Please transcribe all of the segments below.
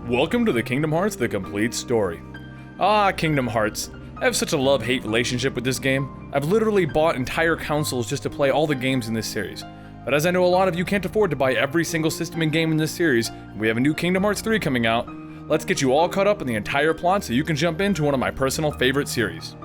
Welcome to the Kingdom Hearts The Complete Story. Kingdom Hearts. I have such a love-hate relationship with this game. I've literally bought entire consoles just to play all the games in this series. But as I know a lot of you can't afford to buy every single system and game in this series, and we have a new Kingdom Hearts 3 coming out, let's get you all caught up in the entire plot so you can jump into one of my personal favorite series.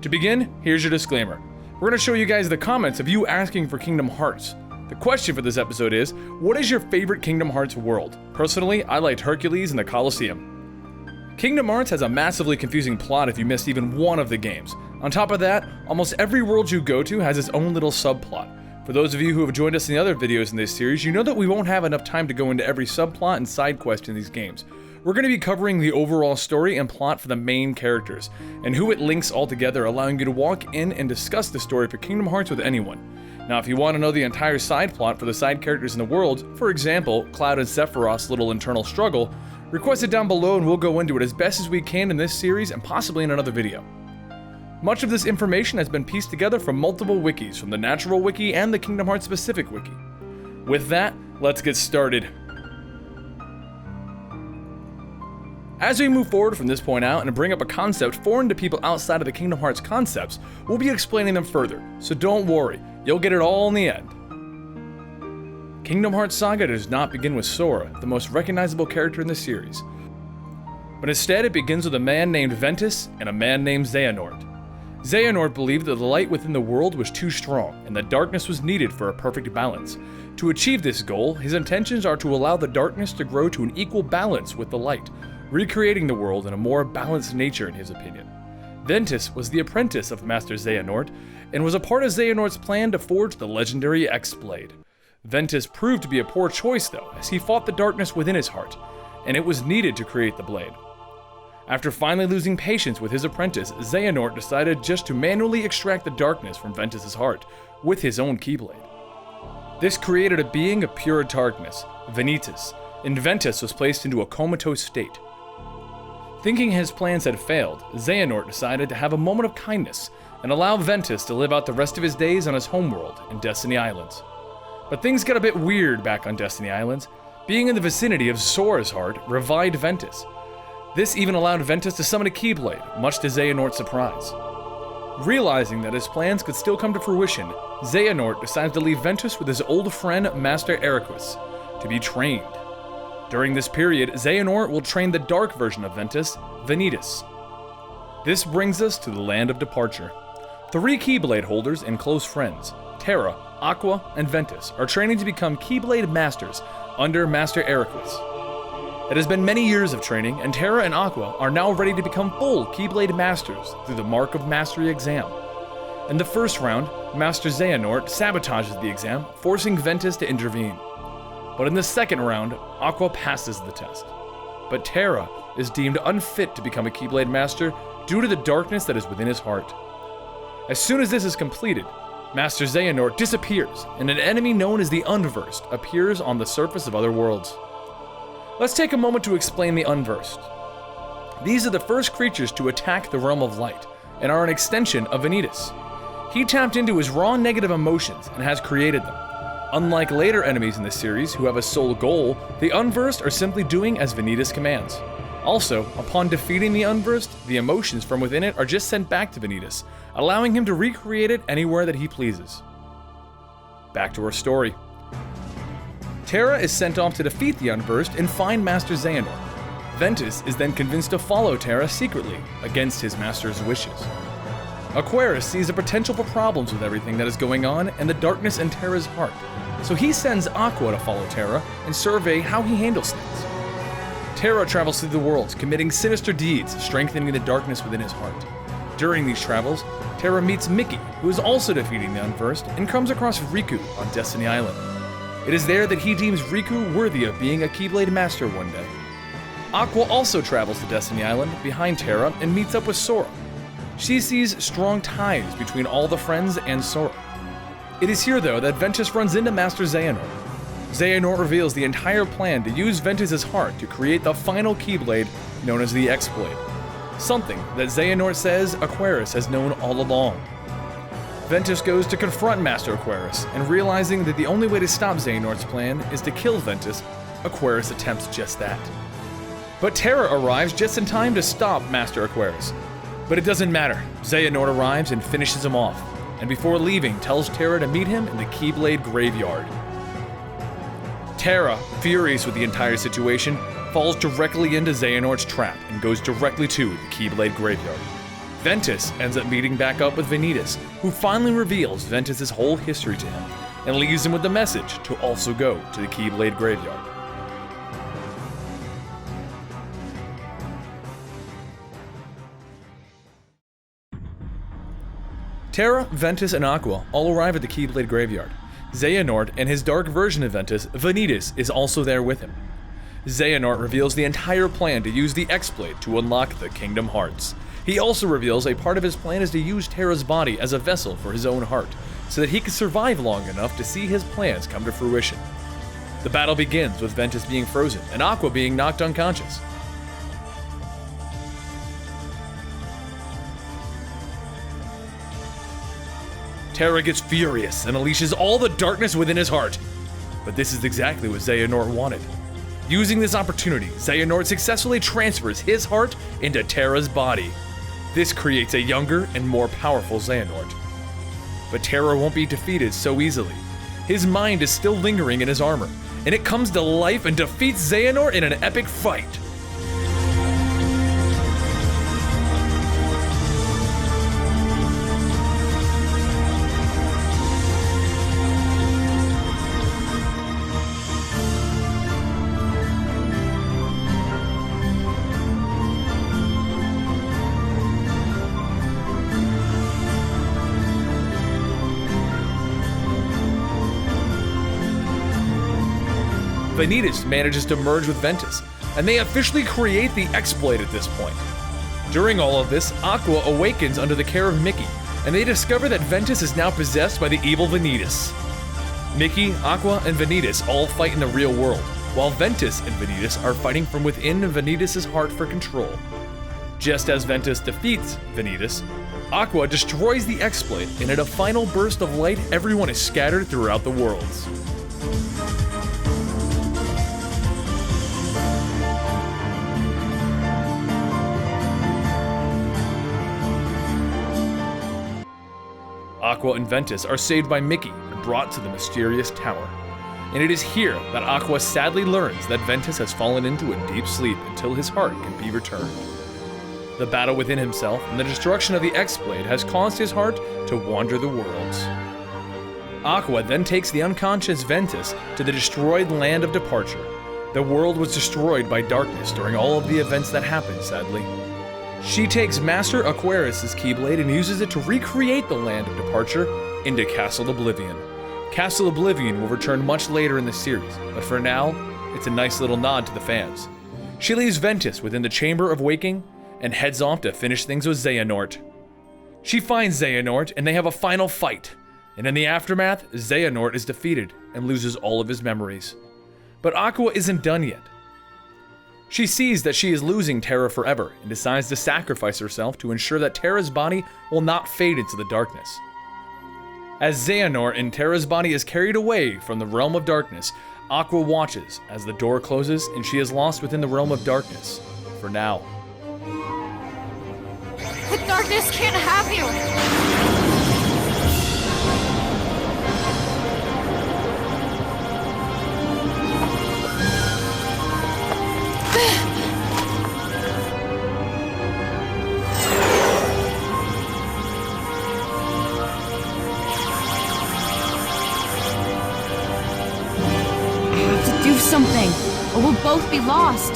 To begin, here's your disclaimer. We're going to show you guys the comments of you asking for Kingdom Hearts. The question for this episode is, what is your favorite Kingdom Hearts world? Personally, I liked Hercules and the Colosseum. Kingdom Hearts has a massively confusing plot if you missed even one of the games. On top of that, almost every world you go to has its own little subplot. For those of you who have joined us in the other videos in this series, you know that we won't have enough time to go into every subplot and side quest in these games. We're going to be covering the overall story and plot for the main characters, and who it links all together, allowing you to walk in and discuss the story for Kingdom Hearts with anyone. Now, if you want to know the entire side plot for the side characters in the world, for example, Cloud and Sephiroth's little internal struggle, request it down below and we'll go into it as best as we can in this series and possibly in another video. Much of this information has been pieced together from multiple wikis, from the Natural Wiki and the Kingdom Hearts specific wiki. With that, let's get started. As we move forward from this point out and bring up a concept foreign to people outside of the Kingdom Hearts concepts, we'll be explaining them further, so don't worry, you'll get it all in the end. Kingdom Hearts Saga does not begin with Sora, the most recognizable character in the series, but instead it begins with a man named Ventus and a man named Xehanort. Xehanort believed that the light within the world was too strong, and that darkness was needed for a perfect balance. To achieve this goal, his intentions are to allow the darkness to grow to an equal balance with the light, recreating the world in a more balanced nature in his opinion. Ventus was the apprentice of Master Xehanort, and was a part of Xehanort's plan to forge the legendary X-Blade. Ventus proved to be a poor choice though, as he fought the darkness within his heart, and it was needed to create the blade. After finally losing patience with his apprentice, Xehanort decided just to manually extract the darkness from Ventus's heart with his own Keyblade. This created a being of pure darkness, Ventus, and Ventus was placed into a comatose state. Thinking his plans had failed, Xehanort decided to have a moment of kindness and allow Ventus to live out the rest of his days on his homeworld in Destiny Islands. But things got a bit weird back on Destiny Islands. Being in the vicinity of Sora's heart revived Ventus. This even allowed Ventus to summon a Keyblade, much to Xehanort's surprise. Realizing that his plans could still come to fruition, Xehanort decided to leave Ventus with his old friend Master Eraqus to be trained. During this period, Xehanort will train the dark version of Ventus, Ventus. This brings us to the land of departure. 3 Keyblade holders and close friends, Terra, Aqua, and Ventus, are training to become Keyblade Masters under Master Eraqus. It has been many years of training, and Terra and Aqua are now ready to become full Keyblade Masters through the Mark of Mastery exam. In the first round, Master Xehanort sabotages the exam, forcing Ventus to intervene. But in the second round, Aqua passes the test. But Terra is deemed unfit to become a Keyblade Master due to the darkness that is within his heart. As soon as this is completed, Master Xehanort disappears, and an enemy known as the Unversed appears on the surface of other worlds. Let's take a moment to explain the Unversed. These are the first creatures to attack the realm of light, and are an extension of Ventus. He tapped into his raw negative emotions and has created them. Unlike later enemies in this series who have a sole goal, the Unversed are simply doing as Ventus commands. Also, upon defeating the Unversed, the emotions from within it are just sent back to Ventus, allowing him to recreate it anywhere that he pleases. Back to our story. Terra is sent off to defeat the Unversed and find Master Xehanort. Ventus is then convinced to follow Terra secretly, against his master's wishes. Aquarius sees a potential for problems with everything that is going on and the darkness in Terra's heart, so he sends Aqua to follow Terra and survey how he handles things. Terra travels through the world, committing sinister deeds, strengthening the darkness within his heart. During these travels, Terra meets Mickey, who is also defeating the Unversed, and comes across Riku on Destiny Island. It is there that he deems Riku worthy of being a Keyblade Master one day. Aqua also travels to Destiny Island behind Terra and meets up with Sora. She sees strong ties between all the friends and Sora. It is here though that Ventus runs into Master Xehanort. Xehanort reveals the entire plan to use Ventus's heart to create the final Keyblade known as the X-Blade. Something that Xehanort says Aquarius has known all along. Ventus goes to confront Master Aquarius, and realizing that the only way to stop Xehanort's plan is to kill Ventus, Aquarius attempts just that. But Terra arrives just in time to stop Master Aquarius. But it doesn't matter. Xehanort arrives and finishes him off, and before leaving tells Terra to meet him in the Keyblade graveyard. Terra, furious with the entire situation, falls directly into Xehanort's trap and goes directly to the Keyblade graveyard. Ventus ends up meeting back up with Ventus, who finally reveals Ventus' whole history to him, and leaves him with the message to also go to the Keyblade graveyard. Terra, Ventus, and Aqua all arrive at the Keyblade graveyard. Xehanort and his dark version of Ventus, Ventus, is also there with him. Xehanort reveals the entire plan to use the X-Blade to unlock the Kingdom Hearts. He also reveals a part of his plan is to use Terra's body as a vessel for his own heart, so that he can survive long enough to see his plans come to fruition. The battle begins with Ventus being frozen and Aqua being knocked unconscious. Terra gets furious and unleashes all the darkness within his heart. But this is exactly what Xehanort wanted. Using this opportunity, Xehanort successfully transfers his heart into Terra's body. This creates a younger and more powerful Xehanort. But Terra won't be defeated so easily. His mind is still lingering in his armor, and it comes to life and defeats Xehanort in an epic fight. Ventus manages to merge with Ventus, and they officially create the X-Blade at this point. During all of this, Aqua awakens under the care of Mickey, and they discover that Ventus is now possessed by the evil Ventus. Mickey, Aqua, and Ventus all fight in the real world, while Ventus and Ventus are fighting from within Ventus' heart for control. Just as Ventus defeats Ventus, Aqua destroys the X-Blade, and in a final burst of light, everyone is scattered throughout the worlds. Aqua and Ventus are saved by Mickey and brought to the mysterious tower. And it is here that Aqua sadly learns that Ventus has fallen into a deep sleep until his heart can be returned. The battle within himself and the destruction of the X-Blade has caused his heart to wander the worlds. Aqua then takes the unconscious Ventus to the destroyed land of departure. The world was destroyed by darkness during all of the events that happened, sadly. She takes Master Aquarius' Keyblade and uses it to recreate the land of departure into Castle Oblivion. Castle Oblivion will return much later in the series, but for now, it's a nice little nod to the fans. She leaves Ventus within the Chamber of Waking and heads off to finish things with Xehanort. She finds Xehanort and they have a final fight, and in the aftermath, Xehanort is defeated and loses all of his memories. But Aqua isn't done yet. She sees that she is losing Terra forever and decides to sacrifice herself to ensure that Terra's body will not fade into the darkness. As Xehanort in Terra's body is carried away from the realm of darkness, Aqua watches as the door closes and she is lost within the realm of darkness, for now. The darkness can't have you! Something, or we'll both be lost.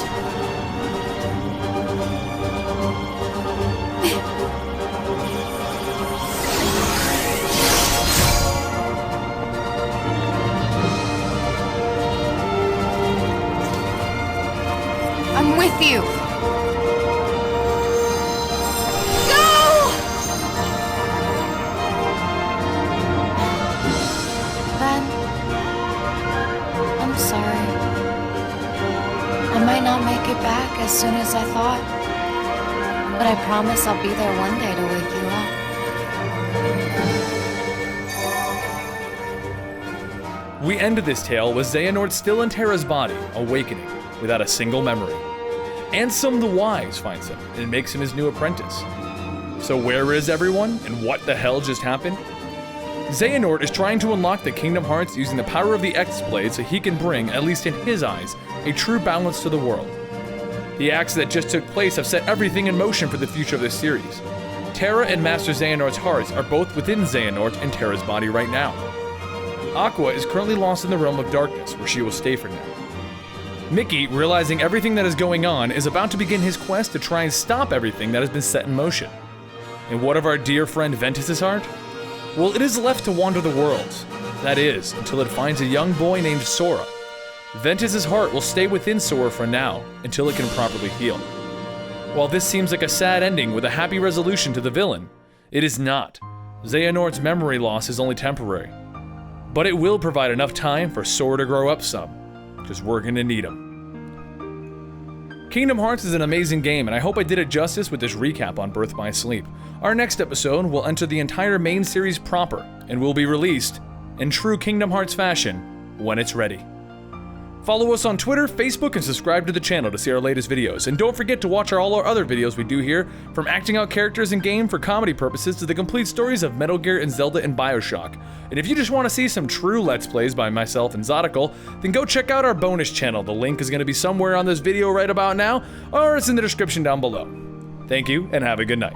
I'm with you. Back as soon as I thought, but I promise I'll be there one day to wake you up. We ended this tale with Xehanort still in Terra's body, awakening, without a single memory. Ansem the Wise finds him and makes him his new apprentice. So where is everyone, and what the hell just happened? Xehanort is trying to unlock the Kingdom Hearts using the power of the X-Blade so he can bring, at least in his eyes, a true balance to the world. The acts that just took place have set everything in motion for the future of this series. Terra and Master Xehanort's hearts are both within Xehanort and Terra's body right now. Aqua is currently lost in the realm of darkness, where she will stay for now. Mickey, realizing everything that is going on, is about to begin his quest to try and stop everything that has been set in motion. And what of our dear friend Ventus' heart? Well, it is left to wander the worlds. That is, until it finds a young boy named Sora. Ventus' heart will stay within Sora for now, until it can properly heal. While this seems like a sad ending with a happy resolution to the villain, it is not. Xehanort's memory loss is only temporary. But it will provide enough time for Sora to grow up some, because we're gonna need him. Kingdom Hearts is an amazing game, and I hope I did it justice with this recap on Birth by Sleep. Our next episode will enter the entire main series proper, and will be released, in true Kingdom Hearts fashion, when it's ready. Follow us on Twitter, Facebook, and subscribe to the channel to see our latest videos. And don't forget to watch all our other videos we do here, from acting out characters in game for comedy purposes to the complete stories of Metal Gear and Zelda and Bioshock. And if you just want to see some true Let's Plays by myself and Zodical, then go check out our bonus channel. The link is going to be somewhere on this video right about now, or it's in the description down below. Thank you, and have a good night.